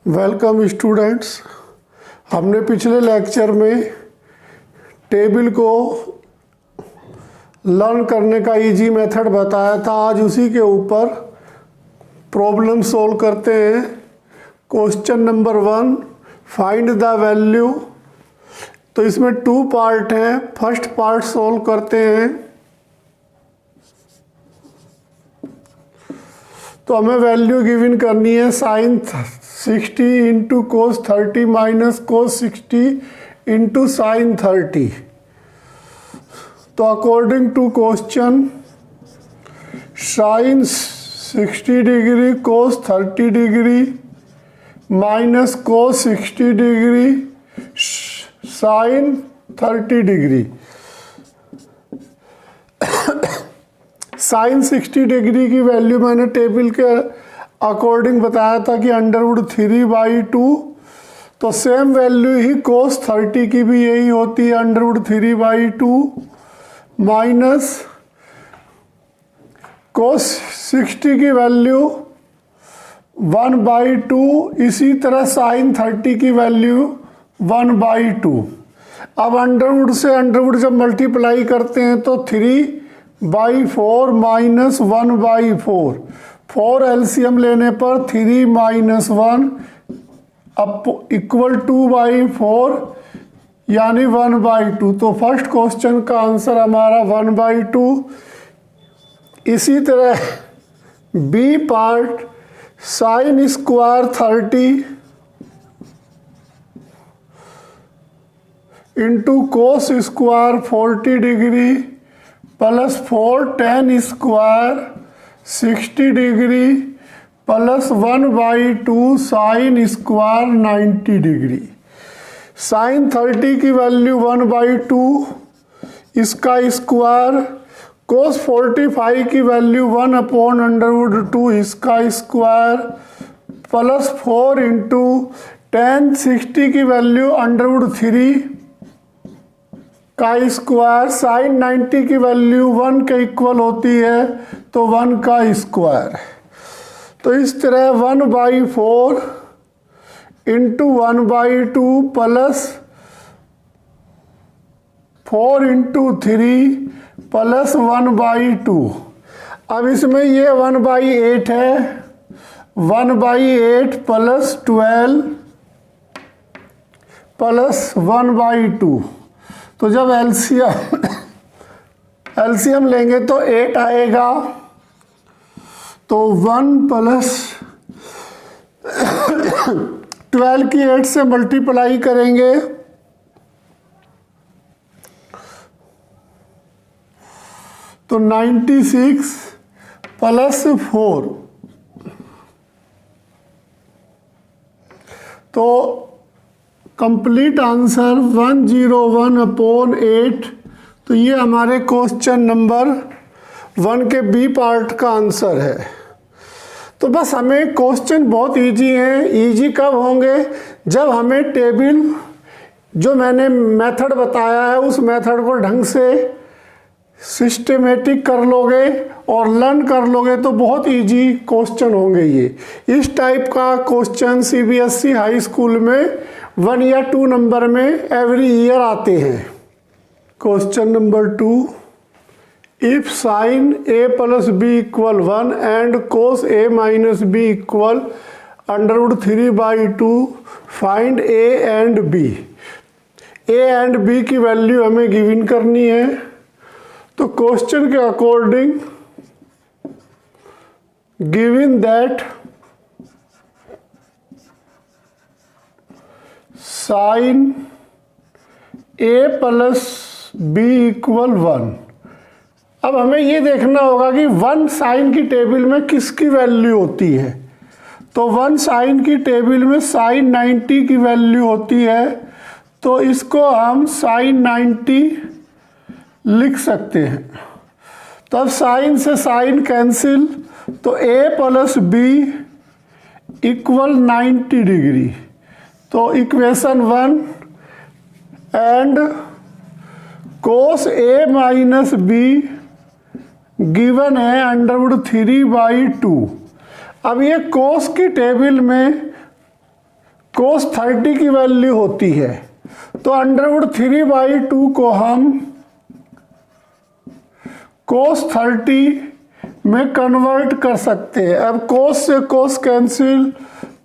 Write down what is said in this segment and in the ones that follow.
Welcome students. हमने पिछले lecture में टेबल को लर्न करने का इजी मेथड बताया था। आज उसी के ऊपर प्रॉब्लम सॉल्व करते हैं। Question number 1, find the value. तो इसमें 2 पार्ट हैं। फर्स्ट पार्ट सॉल्व करते हैं। तो हमें वैल्यू गिवन करनी है sine 60 into cos 30 minus cos 60 into sine 30। तो according to question sine 60 degree cos 30 degree minus cos 60 degree sine 30 degree. Sine 60 degree की वैल्यू मैंने टेबल के अकॉर्डिंग बताया था कि √3/2। तो सेम वैल्यू ही कोस 30 की भी यही होती है, √3/2 माइनस कोस 60 की वैल्यू 1/2। इसी तरह साइन 30 की वैल्यू 1/2। अब अंडरवुड से अंडरवुड जब मल्टीप्लाई करते हैं तो 3/4 माइनस 1/4। 4 एलसीएम लेने पर 3 माइनस 1 अब इक्वल 2/4 यानी 1/2। तो फर्स्ट क्वेश्चन का आंसर हमारा 1/2। इसी तरह b part sine square 30 into cos square 40 degree plus 4 tan square 60 degree plus 1/2 sine square 90 degree. Sine 30 की वैल्यू 1/2 इसका स्क्वायर, कोस 45 की वैल्यू 1/√2 इसका स्क्वायर प्लस 4 इंटू tan 60 की वैल्यू √3 का स्क्वायर, साइन 90 की वैल्यू 1 के इक्वल होती है तो 1 का स्क्वायर। तो इस तरह 1/4 इंटू 1/2 प्लस 4 इंटू 3 प्लस 1/2। अब इसमें ये 1/8 है, 1/8 प्लस 12 प्लस 1/2। तो जब एलसीएम लेंगे तो 8 आएगा। तो 1 प्लस 12 की 8 से मल्टीप्लाई करेंगे तो 96 प्लस 4। तो कंप्लीट आंसर 101/8। तो ये हमारे क्वेश्चन नंबर 1 के बी पार्ट का आंसर है। तो बस हमें क्वेश्चन बहुत इजी हैं। इजी कब होंगे? जब हमें टेबल जो मैंने मेथड बताया है उस मेथड को ढंग से सिस्टमेटिक कर लोगे और लर्न कर लोगे तो बहुत इजी क्वेश्चन होंगे ये। इस टाइप का क्वेश्चन सीबीएसई हाई स्कूल में 1 या 2 नंबर में एवरी ईयर आते हैं। Question number 2, if sine a plus b equal 1 and cos a minus b equal √3/2 find a and b। a and b की वैल्यू हमें गिवन करनी है। तो क्वेश्चन के according given that sine a plus b equal 1। अब हमें ये देखना होगा कि 1 साइन की टेबल में किसकी वैल्यू होती है। तो 1 साइन की टेबल में साइन 90 की वैल्यू होती है। तो इसको हम साइन 90 लिख सकते हैं। तब साइन से साइन कैंसिल, तो a plus b equal 90 degree. तो equation 1 and cos a minus b given है √3/2। अब ये कोस की टेबल में cos 30 की वैल्यू होती है, तो √3/2 को हम cos 30 में कन्वर्ट कर सकते हैं। अब cos से cos कैंसिल,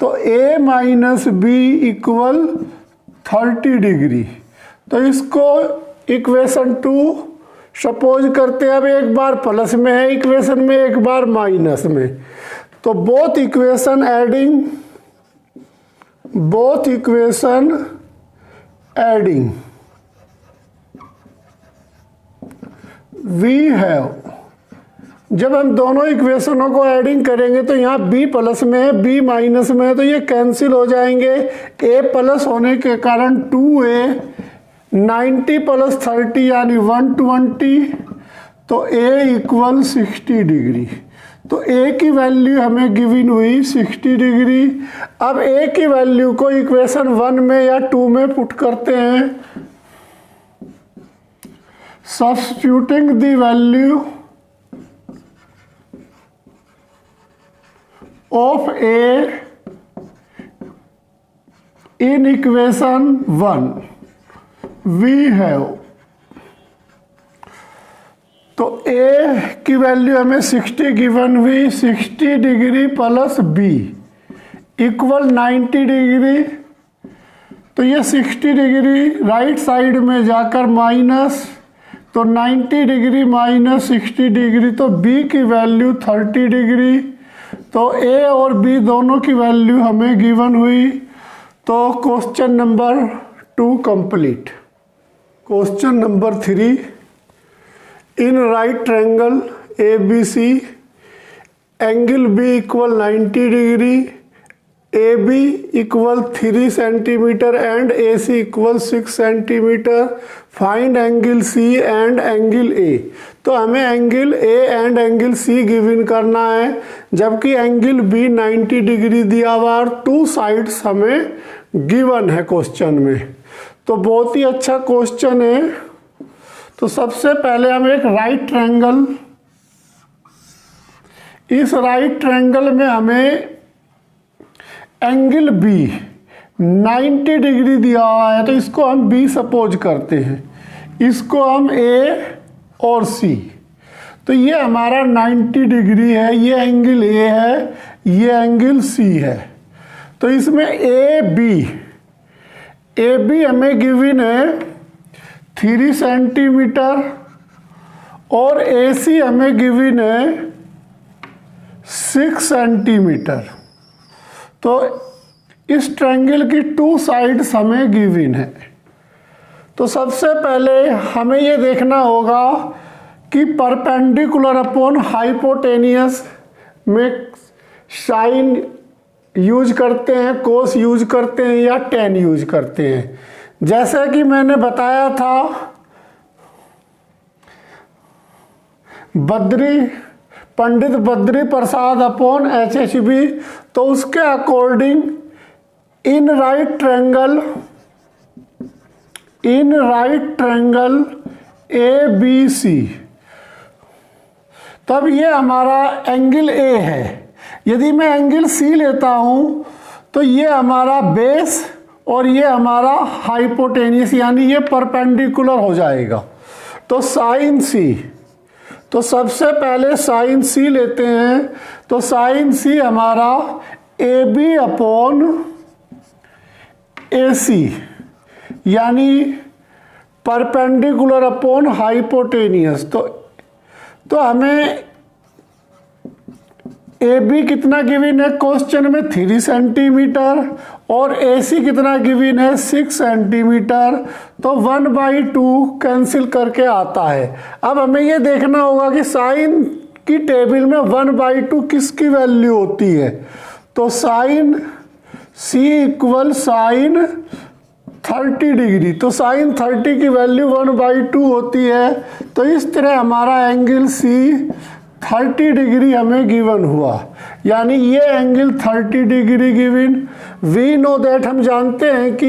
तो a minus b equal 30 degree. तो इसको इक्वेशन 2 सपोज करते हैं। अब एक बार प्लस में है इक्वेशन में, एक बार माइनस में, तो both equation adding we have, जब हम दोनों इक्वेशनों को एडिंग करेंगे तो यहाँ b प्लस में है, b माइनस में है, तो ये कैंसिल हो जाएंगे। a प्लस होने के कारण 2a, 90 प्लस 30 यानी 120, तो a इक्वल 60 डिग्री। तो a की वैल्यू हमें गिवन हुई 60 डिग्री। अब a की वैल्यू को इक्वेशन 1 में या 2 में पुट करते हैं। Substituting the value of a in equation 1 we have, तो a की वैल्यू हमें 60 गिवन हुई, 60 degree plus b equal 90 degree. तो ये 60 डिग्री राइट साइड में जाकर माइनस, तो 90 डिग्री माइनस 60 डिग्री, तो b की वैल्यू 30 डिग्री। तो a और b दोनों की वैल्यू हमें गिवन हुई। तो question number 2 complete. Question number 3, in right triangle ABC angle B equal 90 degree, AB equal 3 centimetre and AC equal 6 centimetre, find angle C and angle A। तो हमें angle A and angle C given करना है, जबकि angle B 90 degree दिया हुआ और 2 sides हमें given है क्वेश्चन में। तो बहुत ही अच्छा क्वेश्चन है। तो सबसे पहले हम एक राइट ट्रायंगल, इस राइट ट्रायंगल में हमें एंगल B 90 डिग्री दिया हुआ है, तो इसको हम B सपोज करते हैं, इसको हम A और C। तो ये हमारा 90 डिग्री है, ये एंगल A है, ये एंगल C है। तो इसमें AB हमें गिवन है 3 सेंटीमीटर और AC हमें गिवन है 6 सेंटीमीटर। तो इस ट्रायंगल की 2 साइड्स हमें गिवन है। तो सबसे पहले हमें ये देखना होगा कि परपेंडिकुलर अपॉन हाइपोटेनियस में साइन यूज करते हैं, कोस यूज करते हैं या टेन यूज करते हैं। जैसा कि मैंने बताया था पंडित बद्री प्रसाद अपॉन HHB, तो उसके according in right triangle ABC, तब ये हमारा एंगल A है। यदि मैं एंगल C लेता हूँ तो ये हमारा बेस और ये हमारा हाइपोटेनियस, यानी ये परपेंडिकुलर हो जाएगा। तो साइन C, तो सबसे पहले साइन C लेते हैं। तो साइन C हमारा AB अपॉन AC, यानी परपेंडिकुलर अपॉन हाइपोटेनियस। तो हमें AB कितना गिवन है क्वेश्चन में 3 सेंटीमीटर और AC कितना गिवन है 6 सेंटीमीटर। तो 1/2 कैंसिल करके आता है। अब हमें ये देखना होगा कि साइन की टेबल में 1/2 किसकी वैल्यू होती है। तो sine C equal sine 30 degree, तो साइन 30 की वैल्यू 1/2 होती है। तो इस तरह हमारा एंगल C 30 डिग्री हमें गिवन हुआ, यानी ये angle 30 degree given. We know that, हम जानते हैं कि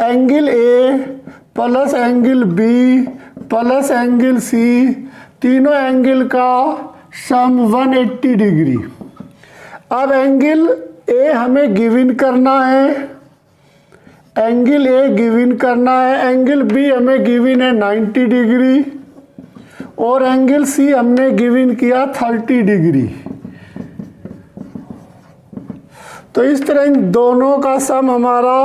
angle A plus angle B plus angle C, तीनों एंगल का सम 180 डिग्री। अब एंगल A हमें गिवन करना है, एंगल ए गिवन करना है, एंगल बी हमें गिवन है 90 डिग्री और एंगल सी हमने गिवन किया 30 डिग्री। तो इस तरह इन दोनों का सम हमारा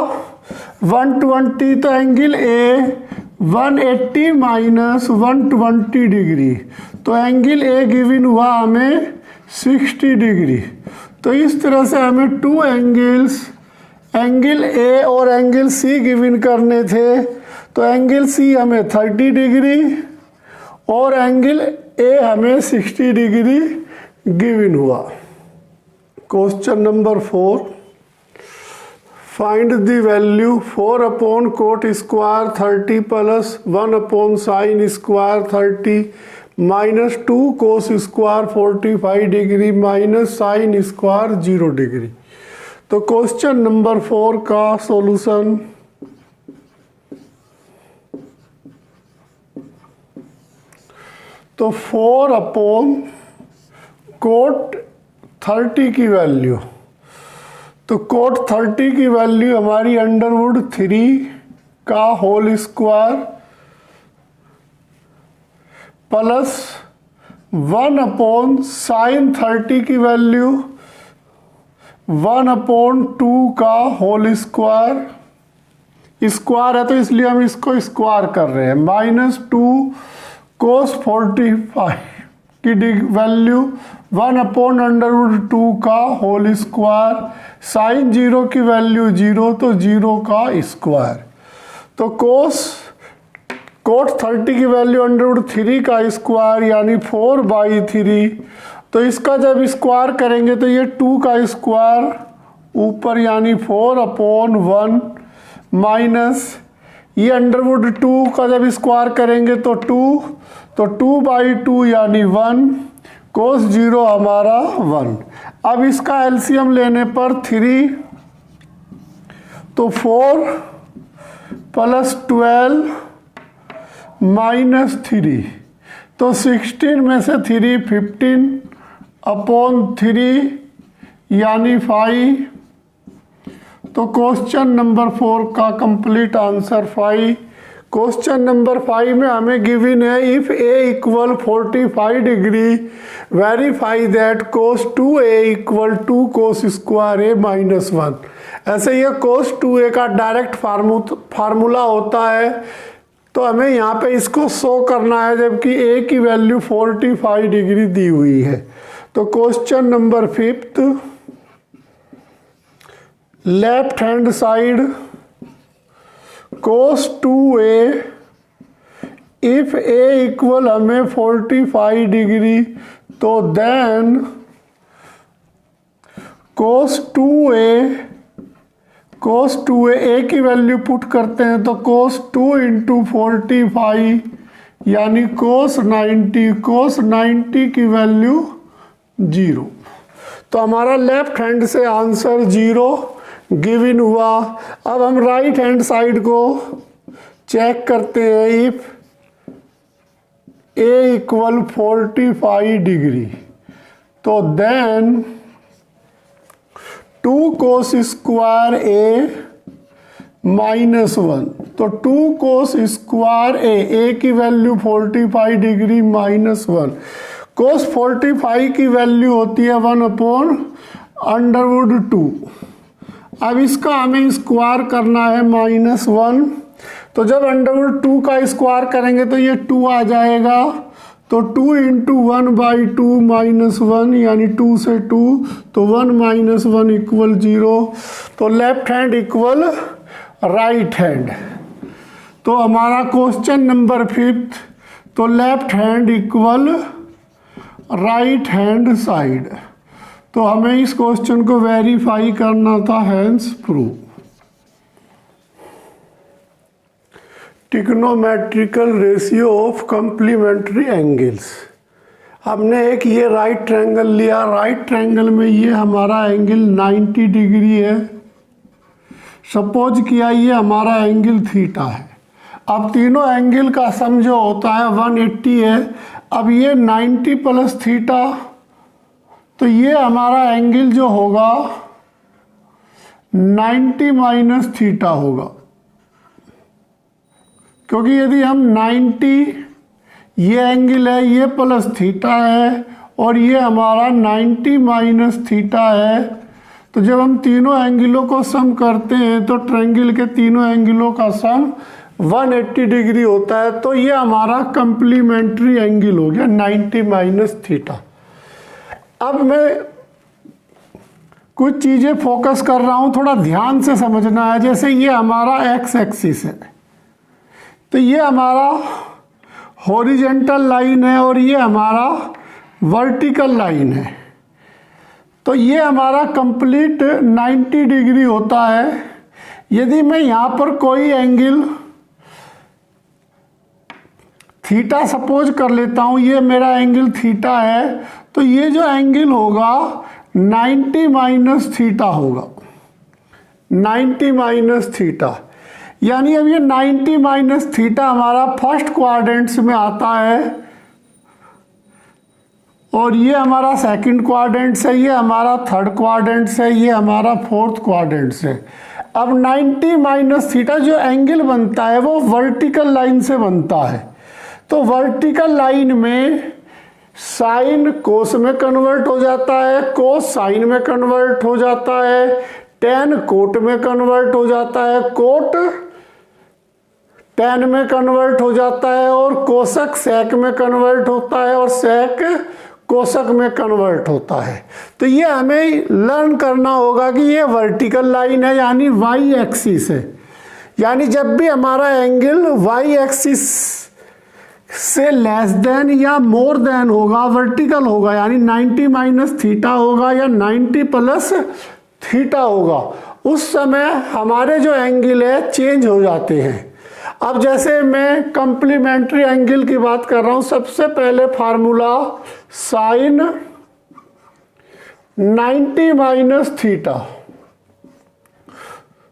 120, तो एंगल ए 180 माइनस 120 डिग्री, तो एंगल ए गिवन हुआ हमें 60 डिग्री। तो इस तरह से हमें टू एंगल्स, एंगल ए और एंगल सी गिवन करने थे। तो एंगल सी हमें 30 डिग्री और एंगल ए हमें 60 डिग्री गिवन हुआ। Question number 4, find the value 4 upon coat square 30 plus 1 upon sign square 30 minus 2 cos square 45 degree minus sine square 0 degree. तो question number 4 का solution, तो 4 अपॉन कोट 30 की value, तो coat 30 की value हमारी under root 3 का whole square plus 1 upon sine 30 की value 1 upon 2 का होल स्क्वायर, स्क्वायर है तो इसलिए हम इसको स्क्वायर कर रहे हैं, माइनस 2 कोस 45 की वैल्यू 1 अपॉन अंडरवुड 2 का होल स्क्वायर, साइन 0 की वैल्यू 0 तो 0 का स्क्वायर। तो कोट 30 की वैल्यू अंडरवुड 3 का स्क्वायर यानी 4/3, तो इसका जब स्क्वायर करेंगे तो ये 2 का स्क्वायर ऊपर यानी 4 अपॉन 1 माइनस ये अंडरवुड 2 का जब स्क्वायर करेंगे तो 2/2 यानी 1 कोस 0 हमारा 1। अब इसका एलसीएम लेने पर 3 तो 4 प्लस 12 माइनस 3 तो 16 में से 3 15 अपॉन 3 यानी 5। तो क्वेश्चन नंबर 4 का कंप्लीट आंसर 5। क्वेश्चन नंबर 5 में हमें गिवन है if A equal 45 degree verify that cos 2a equal 2 cos square A minus 1। ऐसे ये कोस 2a का डायरेक्ट फार्मूला होता है, तो हमें यहाँ पे इसको शो करना है जबकि a की वैल्यू 45 डिग्री दी हुई है। तो question number 5, left hand side cos 2a if a equal हमें 45 डिग्री तो देन cos 2a a की वैल्यू पुट करते हैं तो cos 2 इंटू 45 यानी cos 90 की वैल्यू 0। तो हमारा लेफ्ट हैंड से आंसर 0 गिवन हुआ। अब हम राइट हैंड साइड को चेक करते हैं इफ a इक्वल 45 डिग्री तो then 2 cos square a minus 1, तो 2 कोस स्क्वायर a की वैल्यू 45 डिग्री माइनस 1, कोस 45 की वैल्यू होती है 1 अपॉन अंडरवुड 2। अब इसका हमें स्क्वायर करना है -1, तो जब अंडरवुड 2 का स्क्वायर करेंगे तो ये 2 आ जाएगा, तो 2 इंटू 1/2 -1 यानी 2 से 2 तो 1 - 1 इक्वल 0। तो left hand equal right hand. तो हमारा क्वेश्चन नंबर 5, तो left hand equal right hand side. तो हमें इस क्वेश्चन को वेरीफाई करना था, hence prove. Trigonometrical ratio of complementary angles. हमने एक ये राइट ट्रायंगल लिया, राइट ट्रायंगल में ये हमारा एंगल 90 डिग्री है, सपोज किया ये हमारा एंगल थीटा है। अब तीनों एंगल का सम जो होता है 180 है। अब ये 90 प्लस थीटा, तो ये हमारा एंगल जो होगा 90 माइनस थीटा होगा। क्योंकि यदि हम 90, ये एंगल है, ये प्लस थीटा है और ये हमारा 90 माइनस थीटा है, तो जब हम तीनों एंगलों को सम करते हैं तो ट्रायंगल के तीनों एंगलों का सम 180 डिग्री होता है। तो ये हमारा कंप्लीमेंट्री एंगल हो गया 90 माइनस थीटा। अब मैं कुछ चीज़ें फोकस कर रहा हूँ, थोड़ा ध्यान से समझना है। जैसे ये हमारा एक्स एक्सिस है, तो ये हमारा हॉरिजेंटल लाइन है और ये हमारा वर्टिकल लाइन है। तो ये हमारा कंप्लीट 90 डिग्री होता है। यदि मैं यहाँ पर कोई एंगल थीटा सपोज कर लेता हूँ, ये मेरा एंगल थीटा है, तो ये जो एंगल होगा 90 माइनस थीटा होगा, 90 माइनस थीटा। यानी अब ये 90 माइनस थीटा हमारा फर्स्ट क्वाड्रेंट्स में आता है और ये हमारा सेकंड क्वाड्रेंट्स है, ये हमारा थर्ड क्वाड्रेंट्स है, ये हमारा फोर्थ क्वाड्रेंट्स है। अब 90 माइनस थीटा जो एंगल बनता है वो वर्टिकल लाइन से बनता है। तो वर्टिकल लाइन में साइन कोस में कन्वर्ट हो जाता है, कोस साइन में कन्वर्ट हो जाता है, टेन कोट में कन्वर्ट हो जाता है, कोट टेन में कन्वर्ट हो जाता है और कोसक सेक में कन्वर्ट होता है और सेक कोसक में कन्वर्ट होता है। तो ये हमें लर्न करना होगा कि ये वर्टिकल लाइन है यानी वाई एक्सिस है। यानी जब भी हमारा एंगल वाई एक्सिस से लेस देन या मोर देन होगा, वर्टिकल होगा, यानी 90 माइनस थीटा होगा या 90 प्लस थीटा होगा, उस समय हमारे जो एंगल है चेंज हो जाते हैं। अब जैसे मैं कंप्लीमेंट्री एंगल की बात कर रहा हूं, सबसे पहले फार्मूला साइन 90 माइनस थीटा।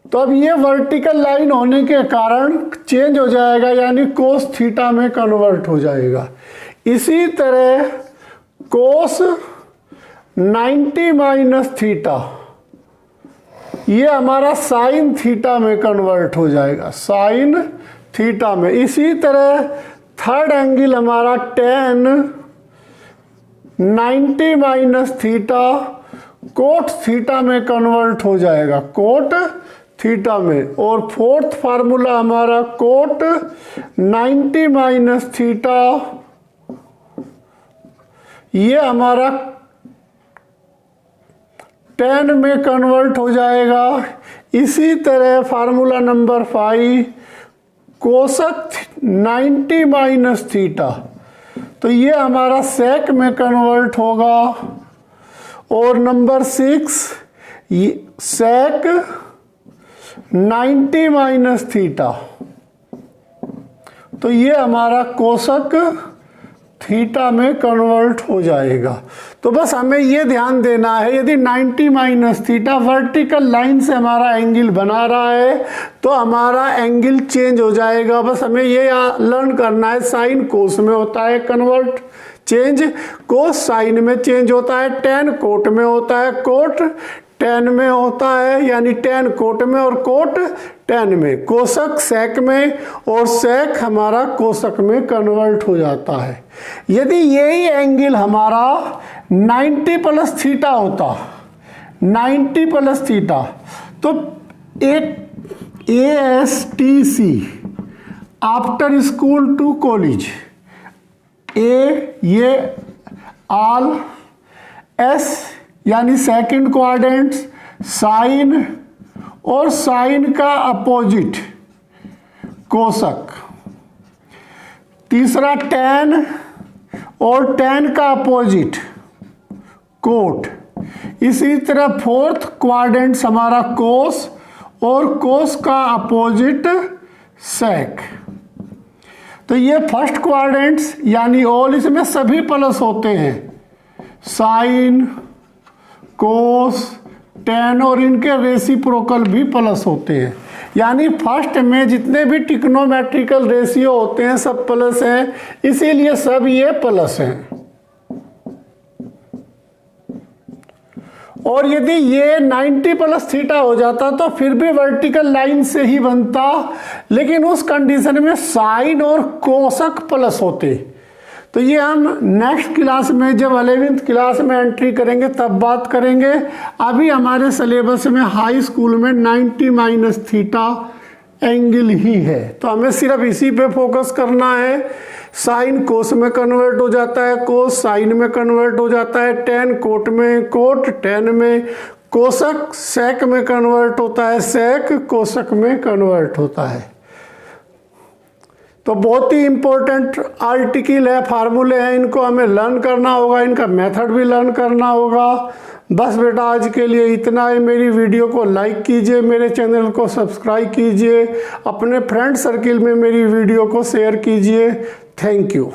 तो अब ये वर्टिकल लाइन होने के कारण चेंज हो जाएगा, यानी कोस थीटा में कन्वर्ट हो जाएगा। इसी तरह कोस 90 माइनस थीटा ये हमारा साइन थीटा में कन्वर्ट हो जाएगा, साइन थीटा में। इसी तरह थर्ड एंगल हमारा ten 90 minus theta cot theta में कन्वर्ट हो जाएगा, कोट थीटा में। और फोर्थ फार्मूला हमारा कोट 90 माइनस थीटा ये हमारा टेन में कन्वर्ट हो जाएगा। इसी तरह फार्मूला नंबर 5 कोसक 90 माइनस थीटा, तो ये हमारा सेक में कन्वर्ट होगा। और नंबर 6 सेक 90 माइनस थीटा, तो ये हमारा कोसक थीटा में कन्वर्ट हो जाएगा। तो बस हमें ये ध्यान देना है, यदि 90 माइनस थीटा वर्टिकल लाइन से हमारा एंगल बना रहा है तो हमारा एंगल चेंज हो जाएगा। बस हमें ये लर्न करना है, साइन कोस में होता है कन्वर्ट चेंज, कोस साइन में चेंज होता है, टेन कोट में होता है, कोट टेन में होता है, यानी टेन कोट में और कोट टेन में, कोसक सेक में और सेक हमारा कोसक में कन्वर्ट हो जाता है। यदि यही एंगल हमारा 90 प्लस थीटा होता, 90 प्लस थीटा, तो एक ASTC after school to college, A ये आल, एस यानी सेकंड क्वाड्रेंट, साइन और साइन का अपोजिट कोसक, तीसरा टेन और टेन का अपोजिट कोट। इसी तरह फोर्थ क्वाड्रेंट हमारा कोस और कोस का अपोजिट सेक। तो ये फर्स्ट क्वाड्रेंट्स यानी ऑल, इसमें सभी प्लस होते हैं, साइन कोस टेन और इनके रेसिप्रोकल भी प्लस होते हैं। यानी फर्स्ट में जितने भी ट्रिग्नोमेट्रिकल रेशियो होते हैं सब प्लस हैं, इसीलिए सब ये प्लस हैं। और यदि ये 90 प्लस थीटा हो जाता तो फिर भी वर्टिकल लाइन से ही बनता, लेकिन उस कंडीशन में साइन और कोसक प्लस होते। तो ये हम नेक्स्ट क्लास में जब 11वीं क्लास में एंट्री करेंगे तब बात करेंगे। अभी हमारे सिलेबस में हाई स्कूल में 90 माइनस थीटा एंगल ही है, तो हमें सिर्फ इसी पे फोकस करना है। साइन कोस में कन्वर्ट हो जाता है, कोस साइन में कन्वर्ट हो जाता है, टेन कोट में, कोट टेन में, कोसक सेक में कन्वर्ट होता है, सेक कोसक में कन्वर्ट होता है। तो बहुत ही इंपॉर्टेंट आर्टिकल है, फार्मूले हैं, इनको हमें लर्न करना होगा, इनका मेथड भी लर्न करना होगा। बस बेटा आज के लिए इतना ही। मेरी वीडियो को लाइक कीजिए, मेरे चैनल को सब्सक्राइब कीजिए, अपने फ्रेंड सर्किल में मेरी वीडियो को शेयर कीजिए। Thank you.